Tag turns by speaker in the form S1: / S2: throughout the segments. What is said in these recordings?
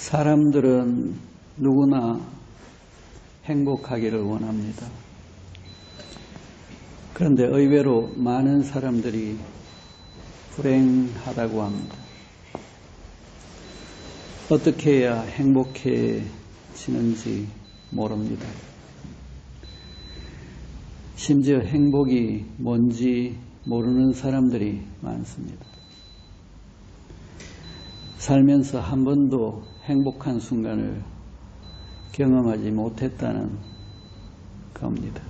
S1: 사람들은 누구나 행복하기를 원합니다. 그런데 의외로 많은 사람들이 불행하다고 합니다. 어떻게 해야 행복해지는지 모릅니다. 심지어 행복이 뭔지 모르는 사람들이 많습니다. 살면서 한 번도 행복한 순간을 경험하지 못했다는 겁니다.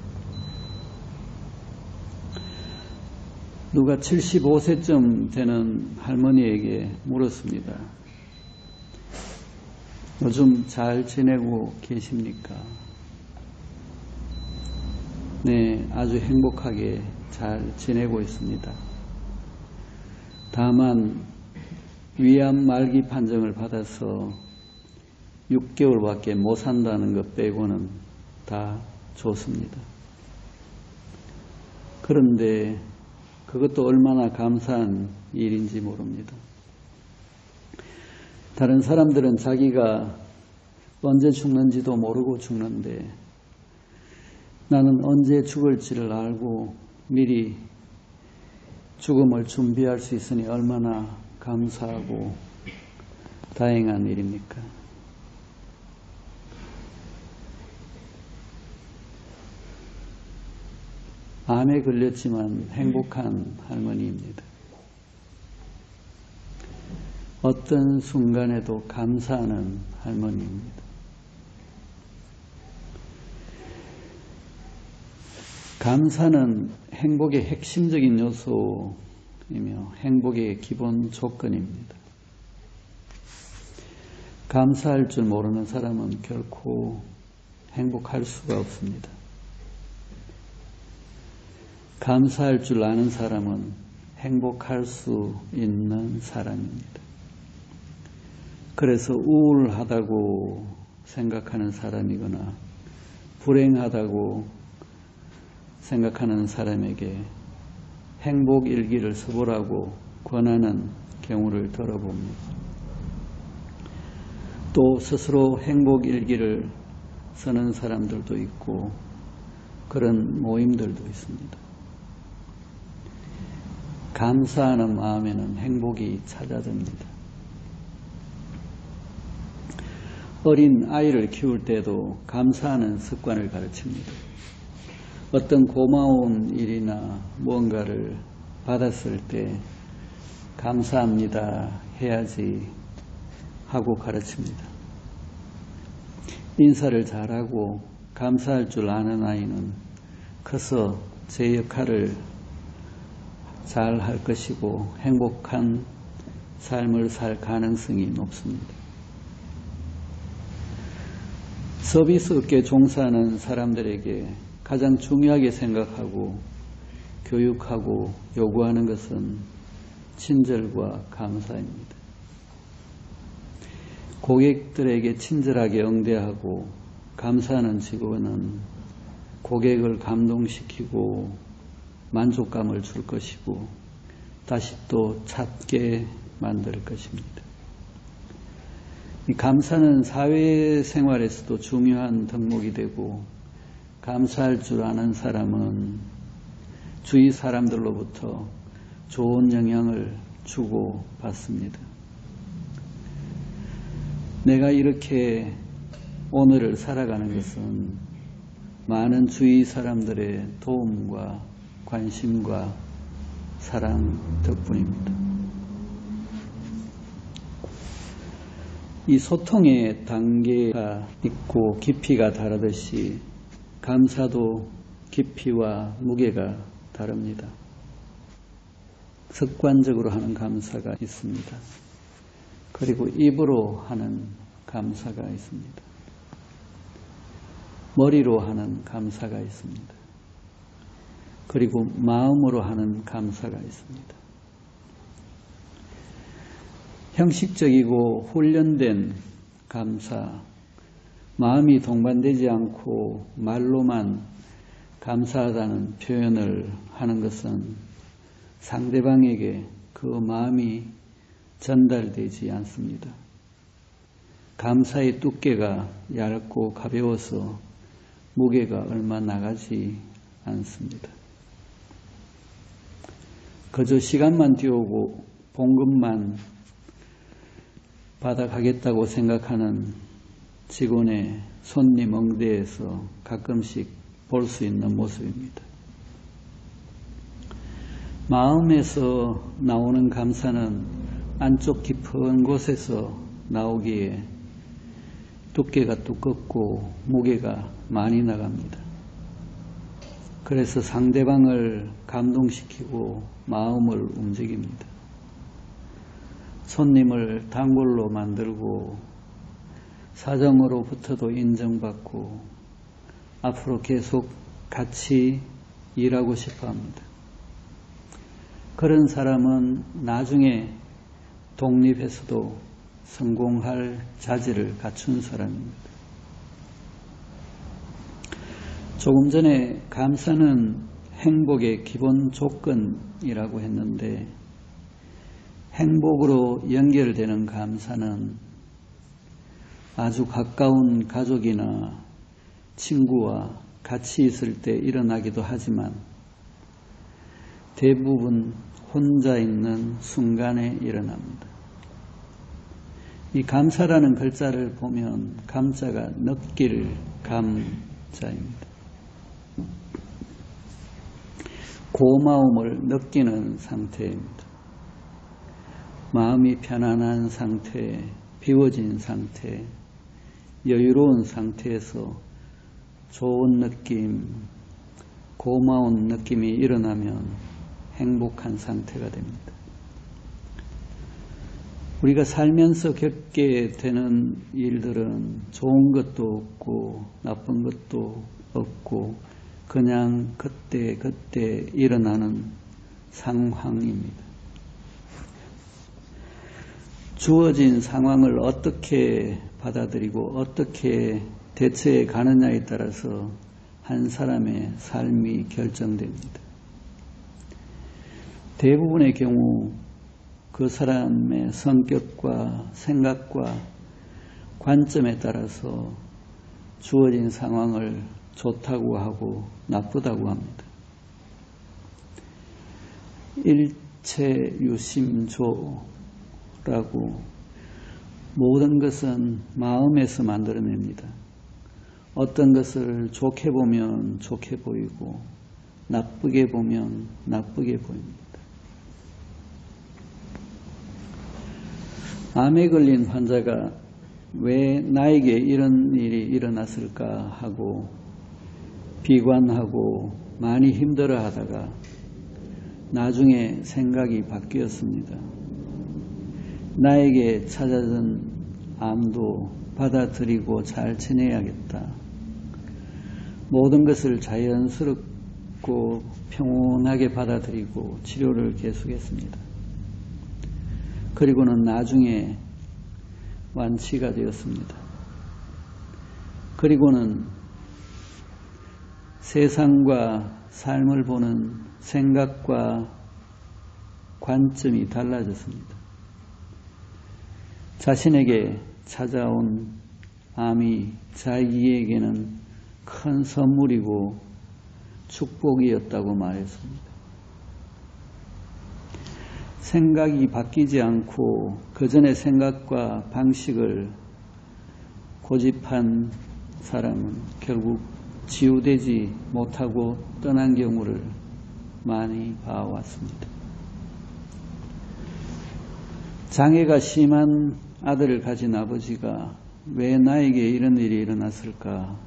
S1: 누가 75세쯤 되는 할머니에게 물었습니다. 요즘 잘 지내고 계십니까? 네, 아주 행복하게 잘 지내고 있습니다. 다만 위암 말기 판정을 받아서 6개월밖에 못 산다는 것 빼고는 다 좋습니다. 그런데 그것도 얼마나 감사한 일인지 모릅니다. 다른 사람들은 자기가 언제 죽는지도 모르고 죽는데 나는 언제 죽을지를 알고 미리 죽음을 준비할 수 있으니 얼마나 감사하고 다행한 일입니까? 암에 걸렸지만 행복한 할머니입니다. 어떤 순간에도 감사하는 할머니입니다. 감사는 행복의 핵심적인 요소이며 행복의 기본 조건입니다. 감사할 줄 모르는 사람은 결코 행복할 수가 없습니다. 감사할 줄 아는 사람은 행복할 수 있는 사람입니다. 그래서 우울하다고 생각하는 사람이거나 불행하다고 생각하는 사람에게 행복 일기를 써보라고 권하는 경우를 들어봅니다. 또 스스로 행복 일기를 쓰는 사람들도 있고 그런 모임들도 있습니다. 감사하는 마음에는 행복이 찾아듭니다. 어린 아이를 키울 때도 감사하는 습관을 가르칩니다. 어떤 고마운 일이나 무언가를 받았을 때 감사합니다 해야지 하고 가르칩니다. 인사를 잘하고 감사할 줄 아는 아이는 커서 제 역할을 잘 할 것이고 행복한 삶을 살 가능성이 높습니다. 서비스업계에 종사하는 사람들에게 가장 중요하게 생각하고 교육하고 요구하는 것은 친절과 감사입니다. 고객들에게 친절하게 응대하고 감사하는 직원은 고객을 감동시키고 만족감을 줄 것이고 다시 또 찾게 만들 것입니다. 이 감사는 사회생활에서도 중요한 덕목이 되고 감사할 줄 아는 사람은 주위 사람들로부터 좋은 영향을 주고 받습니다. 내가 이렇게 오늘을 살아가는 것은 많은 주위 사람들의 도움과 관심과 사랑 덕분입니다. 이 소통의 단계가 있고 깊이가 다르듯이 감사도 깊이와 무게가 다릅니다. 습관적으로 하는 감사가 있습니다. 그리고 입으로 하는 감사가 있습니다. 머리로 하는 감사가 있습니다. 그리고 마음으로 하는 감사가 있습니다. 형식적이고 훈련된 감사, 마음이 동반되지 않고 말로만 감사하다는 표현을 하는 것은 상대방에게 그 마음이 전달되지 않습니다. 감사의 두께가 얇고 가벼워서 무게가 얼마 나가지 않습니다. 그저 시간만 띄우고 봉급만 받아가겠다고 생각하는 직원의 손님 응대에서 가끔씩 볼 수 있는 모습입니다. 마음에서 나오는 감사는 안쪽 깊은 곳에서 나오기에 두께가 두껍고 무게가 많이 나갑니다. 그래서 상대방을 감동시키고 마음을 움직입니다. 손님을 단골로 만들고 사정으로부터도 인정받고 앞으로 계속 같이 일하고 싶어 합니다. 그런 사람은 나중에 독립해서도 성공할 자질을 갖춘 사람입니다. 조금 전에 감사는 행복의 기본 조건이라고 했는데 행복으로 연결되는 감사는 아주 가까운 가족이나 친구와 같이 있을 때 일어나기도 하지만 대부분 혼자 있는 순간에 일어납니다. 이 감사라는 글자를 보면 감자가 느낄 감자입니다. 고마움을 느끼는 상태입니다. 마음이 편안한 상태, 비워진 상태, 여유로운 상태에서 좋은 느낌, 고마운 느낌이 일어나면 행복한 상태가 됩니다. 우리가 살면서 겪게 되는 일들은 좋은 것도 없고 나쁜 것도 없고 그냥 그때 일어나는 상황입니다. 주어진 상황을 어떻게 받아들이고 어떻게 대처해 가느냐에 따라서 한 사람의 삶이 결정됩니다. 대부분의 경우 그 사람의 성격과 생각과 관점에 따라서 주어진 상황을 좋다고 하고 나쁘다고 합니다. 일체유심조라고 모든 것은 마음에서 만들어냅니다. 어떤 것을 좋게 보면 좋게 보이고 나쁘게 보면 나쁘게 보입니다. 암에 걸린 환자가 왜 나에게 이런 일이 일어났을까 하고 비관하고 많이 힘들어하다가 나중에 생각이 바뀌었습니다. 나에게 찾아든 암도 받아들이고 잘 지내야겠다. 모든 것을 자연스럽고 평온하게 받아들이고 치료를 계속했습니다. 그리고는 나중에 완치가 되었습니다. 그리고는 세상과 삶을 보는 생각과 관점이 달라졌습니다. 자신에게 찾아온 암이 자기에게는 큰 선물이고 축복이었다고 말했습니다. 생각이 바뀌지 않고 그전의 생각과 방식을 고집한 사람은 결국 치유되지 못하고 떠난 경우를 많이 봐왔습니다. 장애가 심한 아들을 가진 아버지가 왜 나에게 이런 일이 일어났을까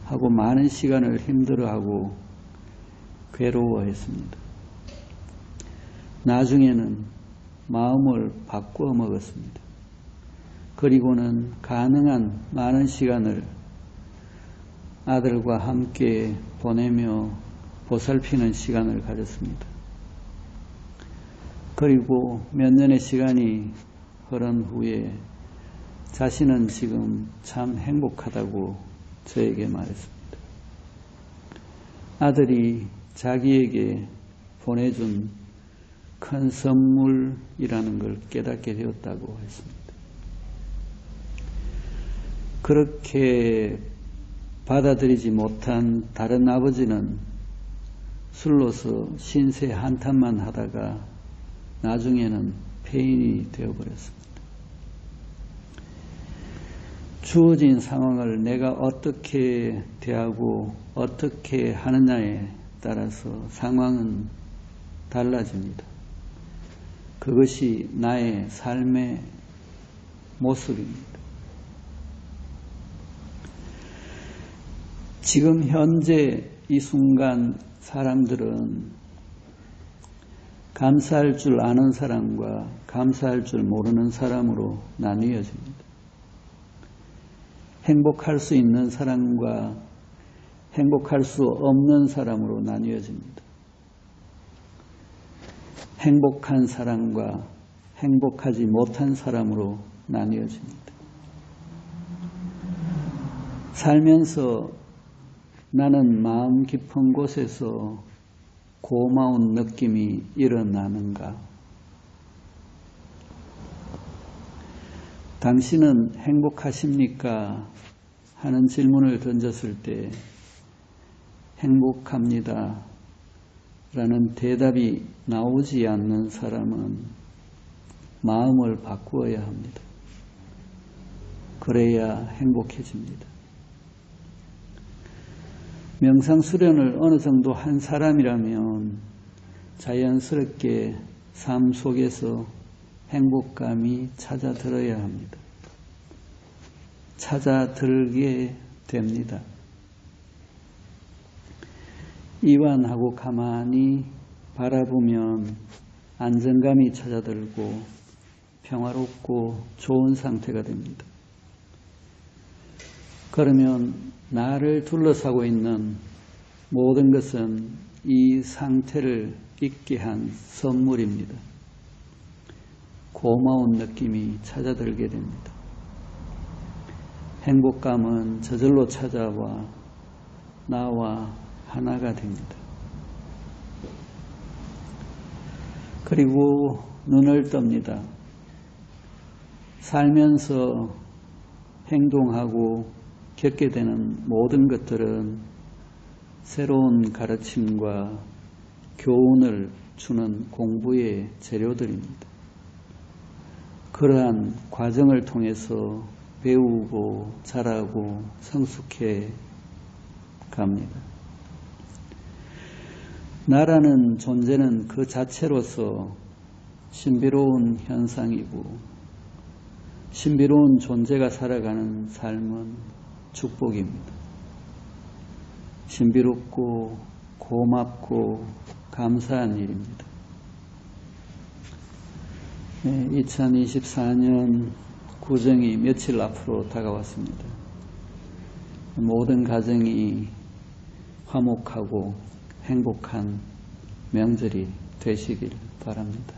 S1: 하고 많은 시간을 힘들어하고 괴로워했습니다. 나중에는 마음을 바꾸어 먹었습니다. 그리고는 가능한 많은 시간을 아들과 함께 보내며 보살피는 시간을 가졌습니다. 그리고 몇 년의 시간이 흐른 후에 자신은 지금 참 행복하다고 저에게 말했습니다. 아들이 자기에게 보내준 큰 선물이라는 걸 깨닫게 되었다고 했습니다. 그렇게 받아들이지 못한 다른 아버지는 술로서 신세 한탄만 하다가 나중에는 폐인이 되어버렸습니다. 주어진 상황을 내가 어떻게 대하고 어떻게 하느냐에 따라서 상황은 달라집니다. 그것이 나의 삶의 모습입니다. 지금 현재 이 순간 사람들은 감사할 줄 아는 사람과 감사할 줄 모르는 사람으로 나뉘어집니다. 행복할 수 있는 사람과 행복할 수 없는 사람으로 나뉘어집니다. 행복한 사람과 행복하지 못한 사람으로 나뉘어집니다. 살면서 나는 마음 깊은 곳에서 고마운 느낌이 일어나는가? 당신은 행복하십니까? 하는 질문을 던졌을 때 행복합니다. 라는 대답이 나오지 않는 사람은 마음을 바꾸어야 합니다. 그래야 행복해집니다. 명상 수련을 어느 정도 한 사람이라면 자연스럽게 삶 속에서 행복감이 찾아들어야 합니다. 찾아들게 됩니다. 이완하고 가만히 바라보면 안정감이 찾아들고 평화롭고 좋은 상태가 됩니다. 그러면 나를 둘러싸고 있는 모든 것은 이 상태를 있게 한 선물입니다. 고마운 느낌이 찾아들게 됩니다. 행복감은 저절로 찾아와 나와 하나가 됩니다. 그리고 눈을 떱니다. 살면서 행동하고 겪게 되는 모든 것들은 새로운 가르침과 교훈을 주는 공부의 재료들입니다. 그러한 과정을 통해서 배우고 자라고 성숙해 갑니다. 나라는 존재는 그 자체로서 신비로운 현상이고 신비로운 존재가 살아가는 삶은 축복입니다. 신비롭고 고맙고 감사한 일입니다. 2024년 구정이 며칠 앞으로 다가왔습니다. 모든 가정이 화목하고 행복한 명절이 되시길 바랍니다.